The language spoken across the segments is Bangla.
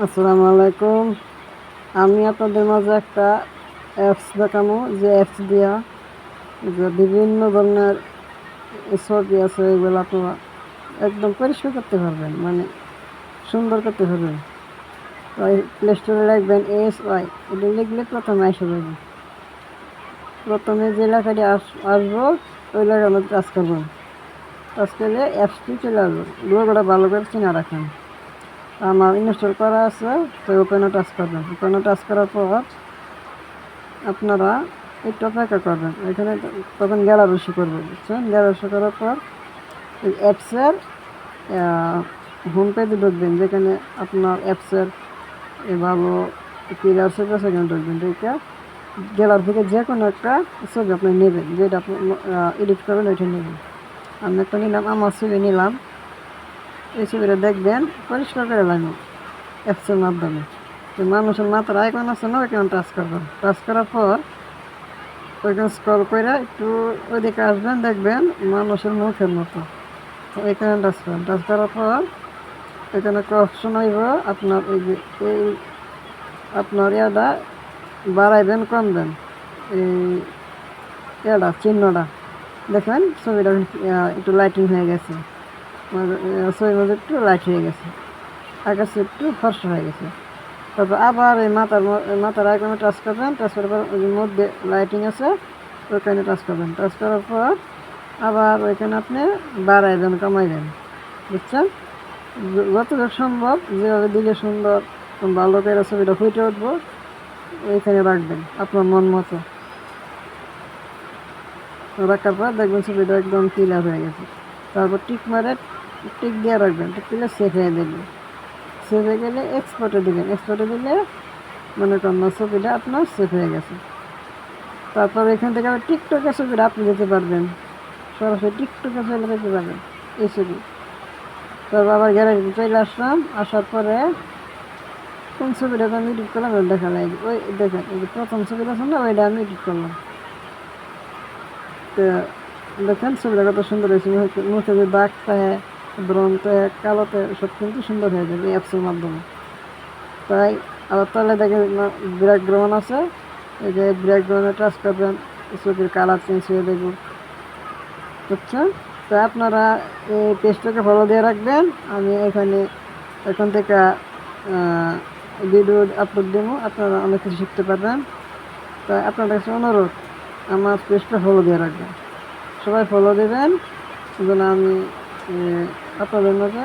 আসসালামু আলাইকুম। আমি আপনাদের মাঝে একটা অ্যাপস দেখাবো, যে অ্যাপস দিয়া যে বিভিন্ন ধরনের ছবি আছে, এগুলো আপনারা একদম পরিষ্কার করতে পারবেন, মানে সুন্দর করতে পারবেন। তাই প্লে স্টোরে লিখবেন ASY, এটা লিখলে প্রথমে এসে যাবে। প্রথমে যে লেখাটি আসবো ওই লেখার টাচ করবেন। টাচ করলে অ্যাপসটি চলে আসবে। লোগোটা ভালো করে চিনে রাখেন। আমার ইনস্টল করা আছে, তো ওপেনে টাচ করবেন। ওপেনে টাচ করার পর আপনারা একটু অপেক্ষা করবেন। এখানে তখন গ্যালারি করবে, বুঝছেন? গ্যালারি করার পর এই অ্যাপসের হোম পেজে ঢুকবেন, যেখানে আপনার অ্যাপসের ভালো ক্লিয়ার ছবি আছে, সেখানে ঢুকবেন। দেখে গ্যালারি থেকে যে কোনো একটা ছবি আপনি নেবেন, যেটা আপনি এডিট করবেন ওইটা নেবেন। আমি একটা নিলাম, আমার ছবি নিলাম। এই ছবিটা দেখবেন পরিষ্কার করে লাগবে অ্যাপসের মাধ্যমে। তো মানুষের মাথার আইকন আছে না, ওইখানে টাচ করবেন। টাচ করার পর ওইখানে স্ক্রল করে একটু ওইদিকে আসবেন, দেখবেন মানুষের মুখের মতো। এখানে টাচ করেন। টাচ করার পর এখানে একটা অপশন হইব, আপনার এই যে এই আপনার ইয়াটা বাড়াইবেন কমবেন, এই ইয়াটা চিহ্নটা দেখবেন ছবিটা একটু লাইটিং হয়ে গেছে, ছবির মধ্যে একটু লাইট হয়ে গেছে, আকাশে একটু ফর্সা হয়ে গেছে। তারপর আবার এই মাথার আইকনে টাচ করবেন। টাচ করার পর ওই মধ্যে লাইটিং আছে, ওইখানে টাচ করবেন। টাচ করার পর আবার ওইখানে আপনি বাড়াইবেন কমাইবেন, বুঝছেন? যতটুকু সম্ভব যেভাবে দিলে সুন্দর ভালো করে ছবিটা ফুটে উঠবো, ওইখানে রাখবেন আপনার মন মতো। রাখার পর দেখবেন ছবিটা একদম ক্লিয়ার হয়ে গেছে। তারপর টিক দিয়ে রাখবেন। টিক দিলে সেভ হয়ে দেবেন। সেভ হয়ে গেলে এক্সপোর্টে দিবেন। এক্সপোর্টে দিলে মনে করেন ছবিটা আপনার সেভ হয়ে গেছে। তারপর এখান থেকে আবার টিকটকের ছবিটা আপনি দিতে পারবেন, সরাসরি টিকটকে চলে যেতে পারবেন এই ছবি। তারপর আবার গ্যালারিতে চলে আসলাম। আসার পরে কোন ছবিটা আমি এডিট করলাম ওই দেখা যায়, ওই দেখেন এই যে প্রথম ছবিটা আছে না, ওইটা আমি এডিট করলাম। তো দেখেন ছবিটা কত সুন্দর হয়েছে। মুখে যে দাগটা ব্রণতে কালোতে সব কিন্তু সুন্দর হয়ে যাবে এই অ্যাপসের মাধ্যমে। তাই আবার তাহলে দেখেন ব্যাকগ্রাউন্ড আছে, এই যে ব্যাকগ্রাউন্ডে টাচ করবেন, ছবির কালার চেঞ্জ হয়ে দেখব, বুঝছেন? তো আপনারা এই পেজটাকে ফলো দিয়ে রাখবেন। আমি এখন থেকে ভিডিও আপলোড দেবো, আপনারা অনেক কিছু শিখতে পারবেন। তাই আপনাদের কাছে অনুরোধ, আমার পেজটা ফলো দিয়ে রাখবেন। সবাই ফলো দেবেন, যেন আমি আপনাদের মাঝে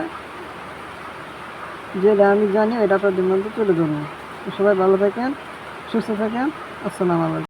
যেটা আমি জানি এটা আপনাদের মধ্যে তুলে ধরবো। সবাই ভালো থাকেন, সুস্থ থাকেন। আসসালামু আলাইকুম।